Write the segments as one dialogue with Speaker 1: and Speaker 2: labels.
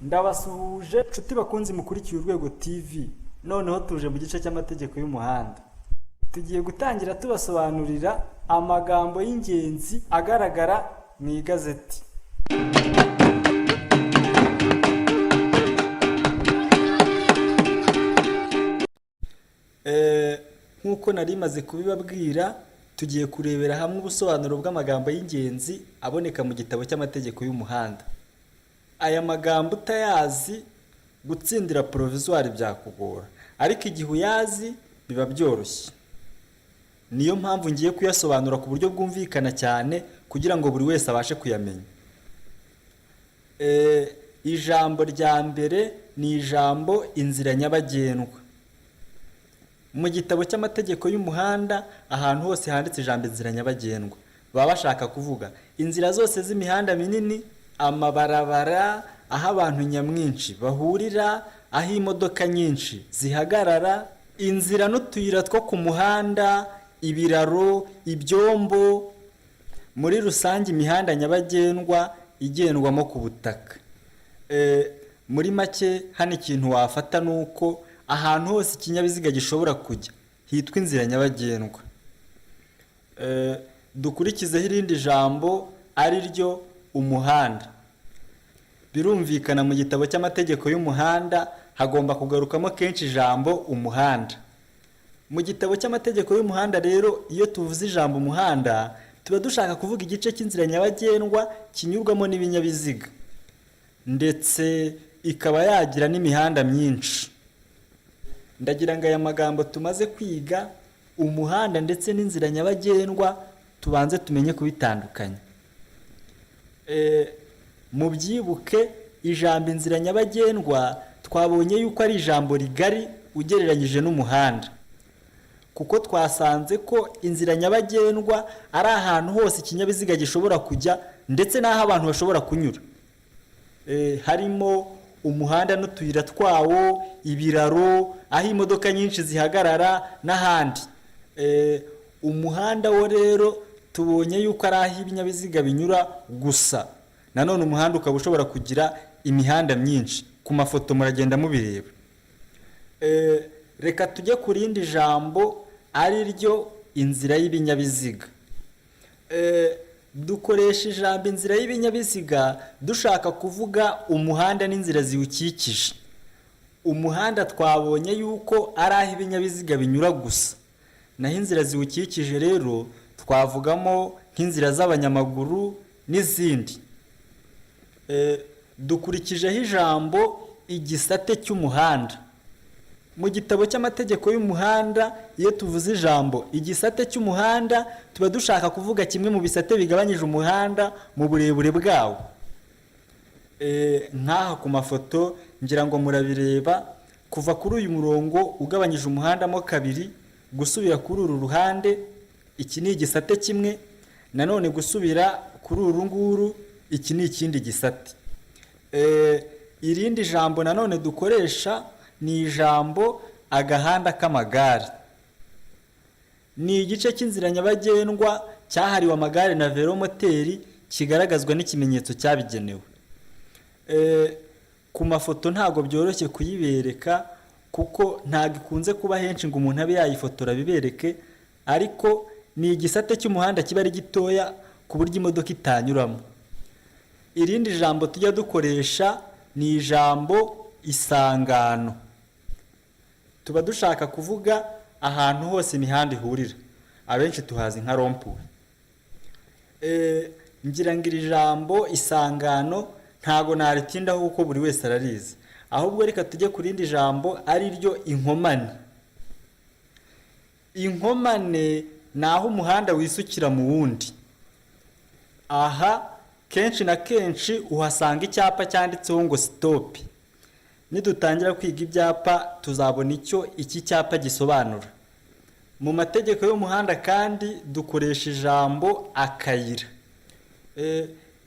Speaker 1: Ndabasuhuje nshuti bakunzi mukurikiye Urwego TV. Noneho tuje mu gice cy'amategeko y'umuhanda. Tugiye gutangira tubasobanurira amagambo y'ingenzi agaragara mu igazeti. Nk'uko nari maze kubibabwira, tugiye kurebera hamwe ubusobanuro bw'amagambo y'ingenzi aboneka mu gitabo cy'amategeko y'umuhanda. Aya magambo utayazi gutsindira provisoire byakugora, ariko igihe uyazi biba byoroshye. Niyo mpamvu ngiye kuyasobanura ku buryo bwumvikana cyane kugira ngo buri wese abashe kuyamenya. Ijambo rya mbere ni ijambo inzira nyabagendwa. Mu gitabo cy'amategeko y'umuhanda ahantu hose handitse ijambo inzira nyabagendwa baba bashaka kuvuga inzira zose z'imihanda minini, amabarabara, aho abantu nyamwinshi bahurira, aho imodoka nyinshi zihagarara, inzira n'utuyira two ku muhanda, ibiraro, ibyombo, muri rusange imihanda nyabagendwa igendwamo ku butaka. Muri make hano ikintu wafata nuko ahantu hose ikinyabiziga gishobora kujya hitwa inzira nyabagendwa. Dukurikizeho irindi jambo ari ryo umuhanda. Birumvikana mu gitabo cy'amategeko y'umuhanda hagomba kugarukamo kenshi ijambo umuhanda. Mu gitabo cy'amategeko y'umuhanda rero iyo tuvuze ijambo umuhanda tuba dushaka kuvuga igice cy'inzira nyabagendwa kinyurwamo n'ibinyabiziga, ndetse ikaba yagira n'imihanda myinshi. Ndagira ngo aya magambo tumaze kwiga umuhanda ndetse n'inzira nyabagendwa tubanze tumenye kubitandukanya. Mu byibuke ijambo inzira nyabagendwa twabonye yuko ari ijambo rigari ugereranyije n'umuhanda, kuko twasanze ko inzira nyabagendwa ari ahantu hose ikinyabiziga gishobora kujya ndetse n'aho abantu bashobora kunyura. Harimo umuhanda n'utuyira twawo, ibiraro, aho imodoka nyinshi zihagarara n'ahandi. Umuhanda wo rero tubonye yuko ari aho ibinyabiziga binyura gusa. Nanone umuhanda ukaba ushobora kugira imihanda myinshi. Ku mafoto muragenda mubireba. Reka tujye ku rindi jambo ari ryo inzira y'ibinyabiziga. Dukoresha ijambo inzira y'ibinyabiziga dushaka kuvuga umuhanda n'inzira ziwukikije. Umuhanda twabonye yuko ari aho ibinyabiziga binyura gusa, naho inzira ziwukikije rero twavugamo nk'inzira z'abanyamaguru n'izindi. Dukurikijeho ijambo igisate cy'umuhanda. Mu gitabo cy'amategeko y'umuhanda iyo tuvuze ijambo igisate cy'umuhanda tuba dushaka kuvuga kimwe mu bisate bigabanyije umuhanda mu burebure bwawo. Nk'aha ku mafoto ngira ngo murabireba, kuva kuri uyu murongo ugabanyije umuhanda mo kabiri gusubira kuri uru ruhande, iki ni igisate kimwe, nanone gusubira kuri uru nguru, iki ni ikindi gisate. Irindi jambo nanone dukoresha ni ijambo agahanda k'amagare. Ni igice cy'inzira nyabagendwa cyahariwe amagare na velomoteri kigaragazwa n'ikimenyetso cyabigenewe. Ku mafoto ntago byoroshye kuyibereka kuko ntago ikunze kuba henshi ngo umuntu abe yayifotora bibereke, ariko ni igisate cy'umuhanda kiba ari gitoya ku buryo imodoka itanyuramo. Irindi jambo tujya dukoresha ni ijambo isangano. Tuba dushaka kuvuga ahantu hose imihanda ihurira, abenshi tuhazi nka rompuwe. Ngira ngo iri jambo isangano ntago naritindaho kuko buri wese ararizi, ahubwo reka tujye ku rindi jambo ari ryo inkomane. Inkomane ni aho umuhanda wisukira mu wundi. Aha kenshi na kenshi uhasanga icyapa cyanditseho ngo stop. Nidutangira kwiga ibyapa tuzabona icyo iki cyapa gisobanura. Mu mategeko y'umuhanda kandi dukoresha ijambo akayira.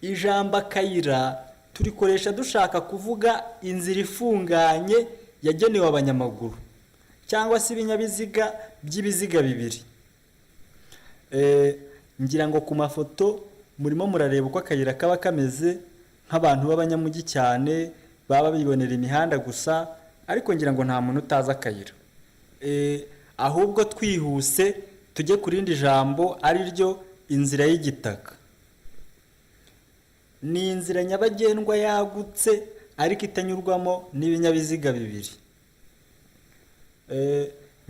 Speaker 1: Ijambo akayira turikoresha dushaka kuvuga inzira ifunganye yagenewe abanyamaguru cyangwa se ibinyabiziga by'ibiziga bibiri. Ngira ngo ku mafoto murimo murareba uko akayira kaba kameze, nk'abantu b'abanyamujyi cyane baba bibonera imihanda gusa, ariko ngira ngo nta muntu utazi akayira. Ahubwo twihuse tujye ku rindi jambo ari ryo inzira y'igitaka. Ni inzira nyabagendwa yagutse ariko itanyurwamo n'ibinyabiziga bibiri.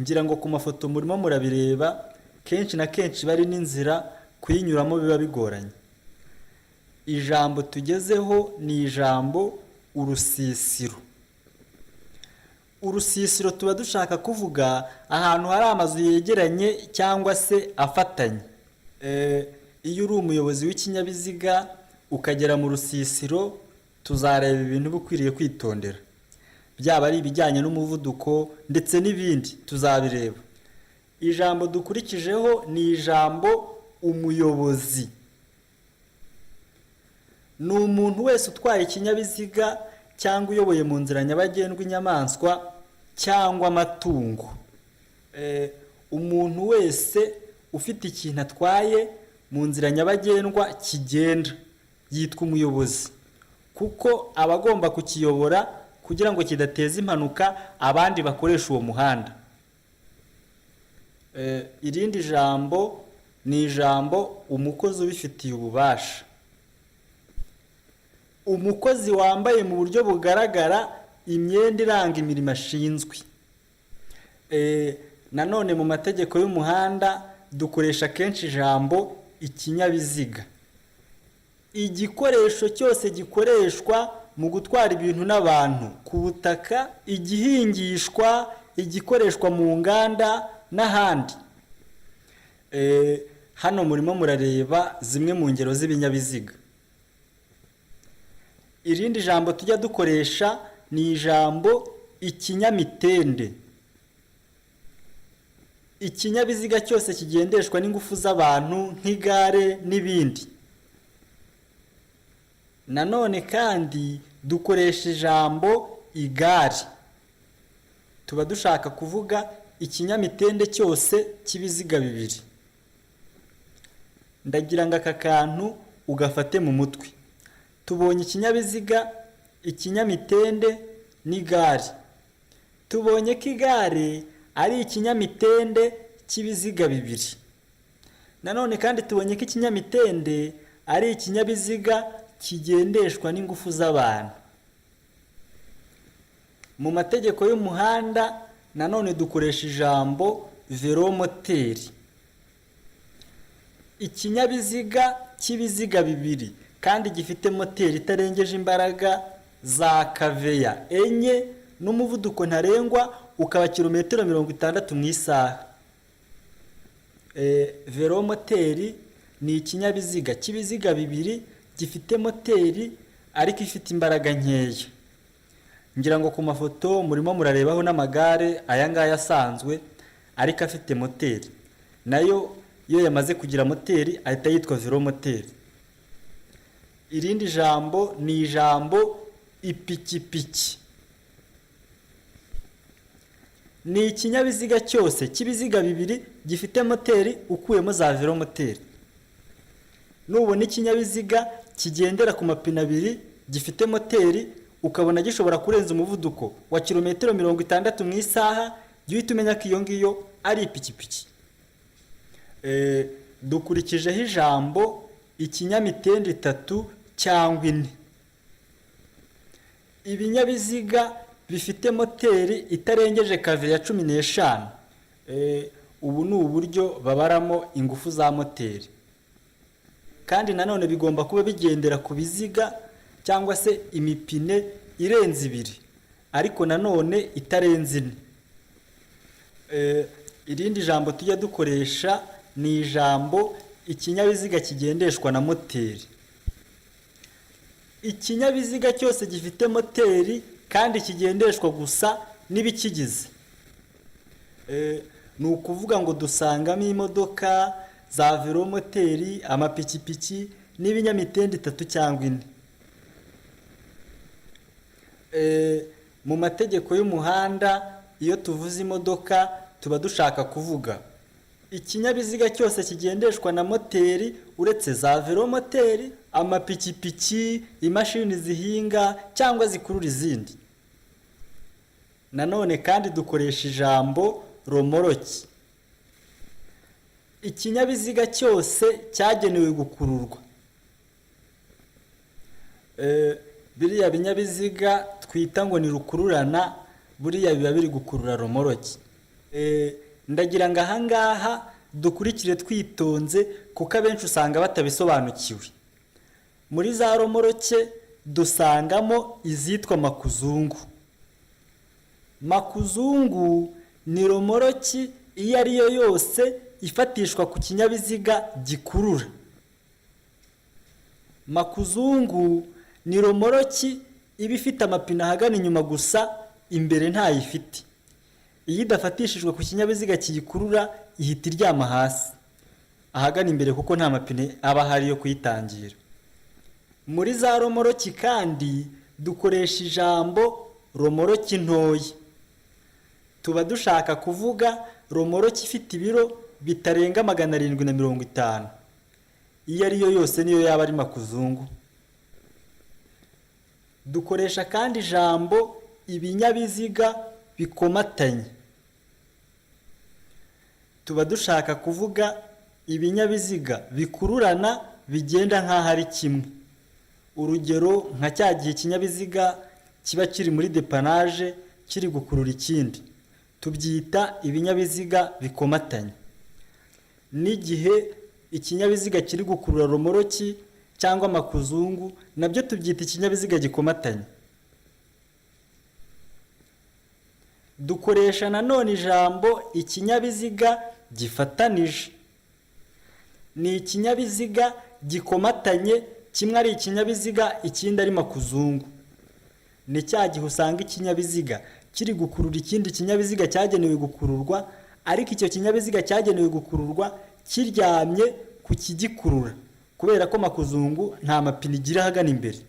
Speaker 1: Ngira ngo ku mafoto murimo murabireba, kenshi na kenshi bari n'inzira kuyinyuramo biba bigoranye. Ijambo tugezeho ni ijambo urusisiro. Urusisiro tuba dushaka kuvuga ahantu hari amazu yegeranye cyangwa se afatanye. Iyo uri umuyobozi w'ikinyabiziga ukagera mu rusisiro, tuzareba ibintu ukwiriye kwitondera, byaba ari ibijyanye n'umuvuduko ndetse n'ibindi tuzabireba. Ijambo dukurikijeho ni ijambo umuyobozi. Ni umuntu wese utwaye ikinyabiziga cyangwa uyoboye mu nzira nyabagendwa inyamaswa cyangwa amatungo. Umuntu wese ufite ikintu atwaye mu nzira nyabagendwa kigenda yitwa umuyobozi, kuko aba agomba kukiyobora kugira ngo kidateza impanuka abandi bakoresha uwo muhanda. Irindi jambo ni ijambo umukozi ubifitiye ububasha. Umukozi wambaye mu buryo bugaragara imyenda iranga imirimo ashinzwe. Nanone mu mategeko y'umuhanda dukoresha kenshi ijambo ikinyabiziga. Igikoresho cyose gikoreshwa mu gutwara ibintu n'abantu ku butaka, igihingishwa, igikoreshwa mu nganda n'ahandi. Hano murimo murareba zimwe mu ngero z'ibinyabiziga. Irindi jambo tujya dukoresha ni ijambo ikinyamitende. Ikinyabiziga cyose kigendeshwa n'ingufu z'abantu nk'igare n'ibindi. Nanone kandi dukoresha ijambo igare. Tuba dushaka kuvuga ikinyamitende cyose cy'ibiziga bibiri. Ndagira ngo aka kantu ugafate mu mutwe. Tubonye ikinyabiziga, ikinyamitende n'igare. Tubonye ko igare ari ikinyamitende cy'ibiziga bibiri. Nanone kandi tubonye ko ikinyamitende ari ikinyabiziga kigendeshwa n'ingufu z'abantu. Mu mategeko y'umuhanda nanone dukoresha ijambo velomoteri. Ikinyabiziga cy'ibiziga bibiri kandi gifite moteri itarengeje imbaraga za kaveya 4 n'umuvuduko ntarengwa ukaba kilometero 60 mu isaha. Velomoteri ni ikinyabiziga cy'ibiziga bibiri gifite moteri ariko ifite imbaraga nkeya. Ngira ngo ku mafoto murimo murarebaho n'amagare aya ngaya asanzwe ariko afite moteri. Nayo iyo yamaze kugira moteri ahita yitwa velomoteri. Irindi jambo ni ijambo ipikipiki. Ni ikinyabiziga cyose cy'ibiziga bibiri gifite moteri ukuyemo za velomoteri. Nubona ikinyabiziga kigendera ku mapine abiri gifite moteri ukabona gishobora kurenza umuvuduko wa kilometero 60 mu isaha, jya uhita umenya ko iyo ngiyo ari ipikipiki. Dukurikijeho ijambo ikinyamitende 3 cyangwa 4. Ibinyabiziga bifite moteri itarengeje kaveya 15. Ubu ni uburyo babaramo ingufu za moteri. Kandi nanone bigomba kuba bigendera ku biziga cyangwa se imipine irenze 2 ariko nanone itarenze 4. Irindi jambo tujya dukoresha ni ijambo ikinyabiziga kigendeshwa na moteri. Ikinyabiziga cyose gifite moteri kandi kigendeshwa gusa n'ibikigize. Ni ukuvuga ngo dusangamo imodoka, za velomoteri, amapikipiki n'ibinyamitende 3 cyangwa 4. Mu mategeko y'umuhanda iyo tuvuze imodoka tuba dushaka kuvuga ikinyabiziga cyose kigendeshwa na moteri uretse za velomoteri, amapikipiki, imashini zihinga cyangwa zikurura izindi. Nanone kandi dukoresha ijambo romoroki. Ikinyabiziga cyose cyagenewe gukururwa. Biriya binyabiziga twita ngo ni rukururana, buriya biba biri gukurura romoroki. Ndagira ngo ahangaha dukurikire twitonze kuko abenshi usanga batabisobanukiwe. Muri za romoroke dusangamo izitwa makuzungu. Makuzungu ni romoroki iyo ari yo yose ifatishwa ku kinyabiziga gikurura. Makuzungu ni romoroki iba ifite amapine ahagana inyuma gusa, imbere ntayifite. Iyo idafatishijwe ku kinyabiziga kiyikurura ihita iryama hasi ahagana imbere kuko nta mapine aba ahari yo kuyitangira. Muri za romoroki kandi dukoresha ijambo romoroki ntoya. Tuba dushaka kuvuga romoroki ifite ibiro bitarenga 750. Iyo ari yo yose niyo yaba ari makuzungu. Dukoresha kandi ijambo ibinyabiziga bikomatanye. Tuba dushaka kuvuga ibinyabiziga bikururana bigenda nk'aho ari kimwe. Urugero nka cya gihe ikinyabiziga kiba kiri muri depanage kiri gukurura ikindi, tubyita ibinyabiziga bikomatanye. N'igihe ikinyabiziga kiri gukurura romoroki cyangwa makuzungu nabyo tubyita ikinyabiziga gikomatanye. Dukoresha nanone ijambo ikinyabiziga gifatanije. Ni ikinyabiziga gikomatanye, kimwe ari ikinyabiziga ikindi ari makuzungu. Ni cya gihe usanga ikinyabiziga kiri gukurura ikindi kinyabiziga cyagenewe gukururwa, ariko icyo kinyabiziga cyagenewe gukururwa kiryamye ku kigikurura, kubera ko makuzungu nta mapine igira ahagana imbere.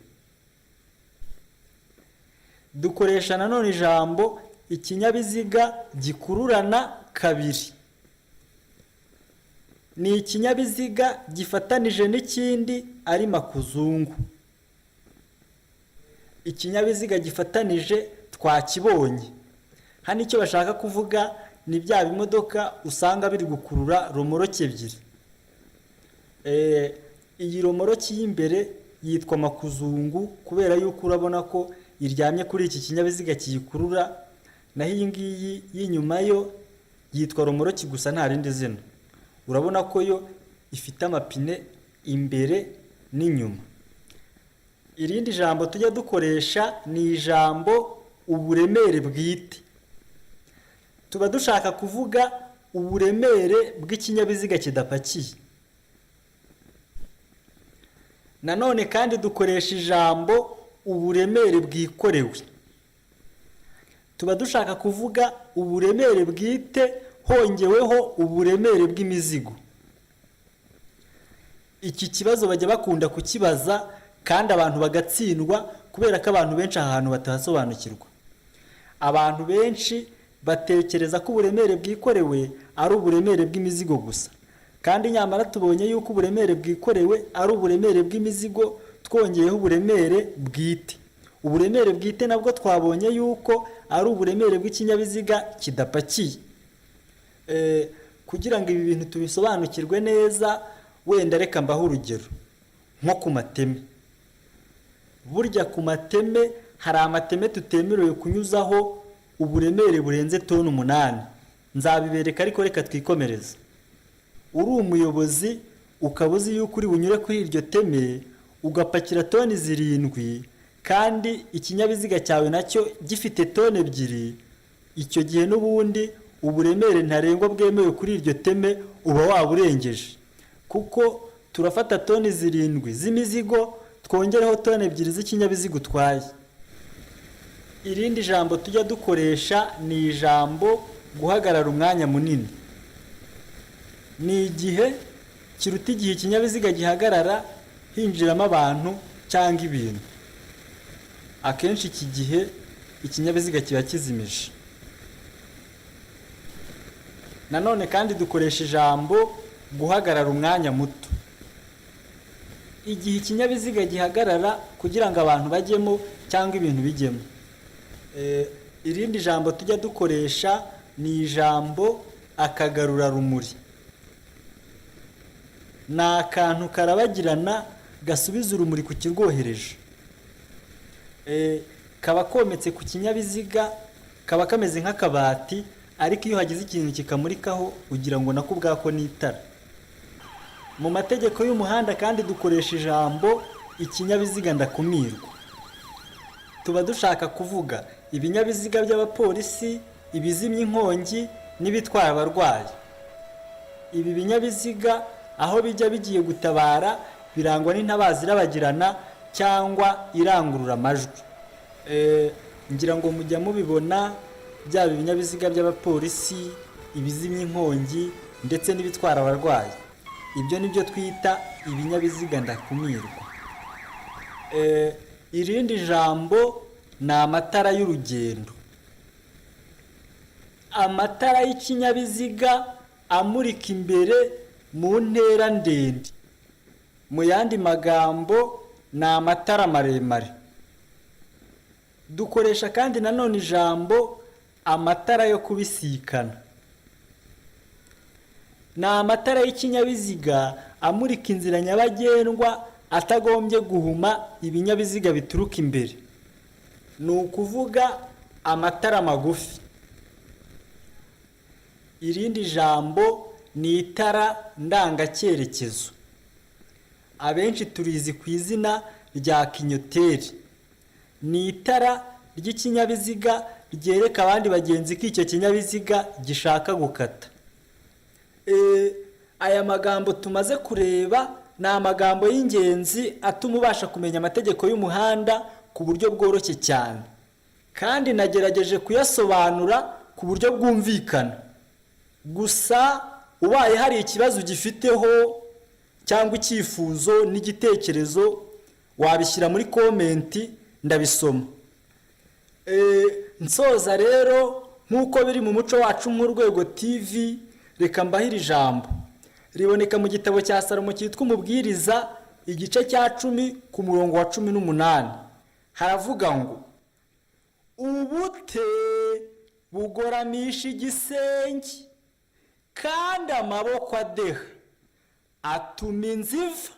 Speaker 1: Dukoresha nanone ijambo ikinyabiziga gikururana kabiri. Ni ikinyabiziga gifatanije n'ikindi ari makuzungu. Ikinyabiziga gifatanije twakibonye. Hano icyo bashaka kuvuga ni bya bimodoka usanga biri gukurura romoroki ebyiri. Iyi romoroki y'imbere yitwa makuzungu kubera yuko urabona ko iryamye kuri iki kinyabiziga kiyikurura, naho iyi ngiyi y'inyuma yo yitwa romoroki gusa nta rindi zina. Urabona ko yo ifite amapine imbere n'inyuma. Irindi jambo tujya dukoresha ni ijambo uburemere bwite. Tuba dushaka kuvuga uburemere bw'ikinyabiziga kidapakiye. Nanone kandi dukoresha ijambo uburemere bwikorewe. Tuba dushaka kuvuga uburemere bwite hongeweho uburemere bw'imizigo. Iki kibazo bajya bakunda kukibaza kandi abantu bagatsindwa kubera ko abantu benshi ahantu batasobanukirwa. Abantu benshi batekereza ko uburemere bwikorewe ari uburemere bw'imizigo gusa, kandi nyamara tubonye yuko uburemere bwikorewe ari uburemere bw'imizigo twongeyeho uburemere bwite. Uburemere bwite nabwo twabonye yuko ari uburemere bw'ikinyabiziga kidapakiye. Kugira ngo ibi bintu tubisobanukirwe neza, wenda reka mbaho urugero nko ku mateme. Burya ku mateme hari amateme tutemerewe kunyuzaho uburemere burenze toni 8. Nzabibereka ariko reka twikomereze. Uri umuyobozi ukaba uzi yuko uri bunyure kuri iryo teme ugapakira toni 7 kandi ikinyabiziga cyawe nacyo gifite toni 2, icyo gihe n'ubundi uburemere ntarengwa bwemewe kuri iryo teme uba waburengeje, kuko turafata toni 7 z'imizigo twongereho toni 2 z'ikinyabiziga utwaye. Irindi jambo tujya dukoresha ni ijambo guhagarara umwanya munini. Ni igihe kiruta igihe ikinyabiziga gihagarara hinjiramo abantu cyangwa ibintu. Akenshi iki gihe ikinyabiziga kiba kizimije. Nanone kandi dukoresha ijambo guhagarara umwanya muto. igihe ikinyabiziga gihagarara kugira ngo abantu bajyemo cyangwa ibintu bijyemo. Irindi jambo tujya dukoresha ni ijambo akagarurarumuri. Ni akantu karabagirana gasubiza urumuri ku kirwohereje. Kaba kometse ku kinyabiziga, kaba kameze nk'akabati, ariko iyo hagize ikintu kikamurikaho ugira ngo nako ubwako ni itara. Mu mategeko y'umuhanda kandi dukoresha ijambo ikinyabiziga ndakumirwa. Tuba dushaka kuvuga ibinyabiziga by'abapolisi, ibizimya inkongi n'ibitwara abarwayi. Ibi binyabiziga aho bijya bigiye gutabara birangwa n'intabazi irabagirana cyangwa irangurura amajwi. Ngira ngo mujya mubibona byaba ibinyabiziga by'abapolisi, ibizimya inkongi ndetse n'ibitwara abarwayi. Ibyo nibyo twita ibinyabiziga ndakumirwa. Irindi jambo ni amatara y'urugendo. Amatara y'ikinyabiziga amurika imbere mu ntera ndende. Mu yandi magambo ni amatara maremare. Dukoresha kandi nanone ijambo amatara yo kubisikana. Ni amatara y'ikinyabiziga amurika inzira nyabagendwa atagombye guhuma ibinyabiziga bituruka imbere. Ni ukuvuga amatara magufi. Irindi jambo ni itara ndangacyerekezo. Abenshi turizi ku izina rya kinyoteri. Ni itara ry'ikinyabiziga ryereka abandi bagenzi ko icyo kinyabiziga gishaka gukata. Aya magambo tumaze kureba ni amagambo y'ingenzi atuma ubasha kumenya amategeko y'umuhanda ku buryo bworoshye cyane, kandi nagerageje kuyasobanura ku buryo bwumvikana. Gusa ubaye hari ikibazo gifiteho cyangwa icyifuzo n'igitekerezo wabishyira muri komenti ndabisoma. Nsoza rero nk'uko biri mu muco wacu nk'Urwego TV, reka mbahire ijambo. Riboneka mu gitabo cya Salomo cyitwa Umubwiriza, igice cya 10 ku murongo wa 18. Haravuga ngo ubute bugoramisha igisenge kandi amaboko adeha atuma inziva.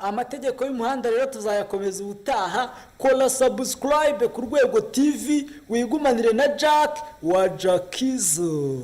Speaker 1: Amategeko y'umuhanda rero tuzayakomeza ubutaha. Kola subscribe ku Rwego TV, wigumanire na Jack wa Jackizo.